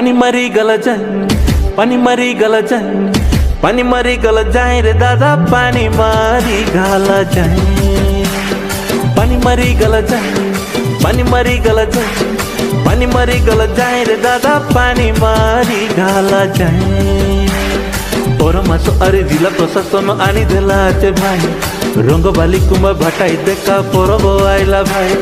पानी मरी गल जाए, पानी मरी गल जाए, पानी मरी गल जाए रे दादा, पानी मरी गल जाए, पानी मरी गल जाए, पानी मरी गल जाए, पानी मरी गल जाए रे दादा, पानी मरी गल जाए। और मासो अरे जिला प्रशासन आनी देला भाई, रंग बाली कुमा भाटाई देखा परब आइला भाई।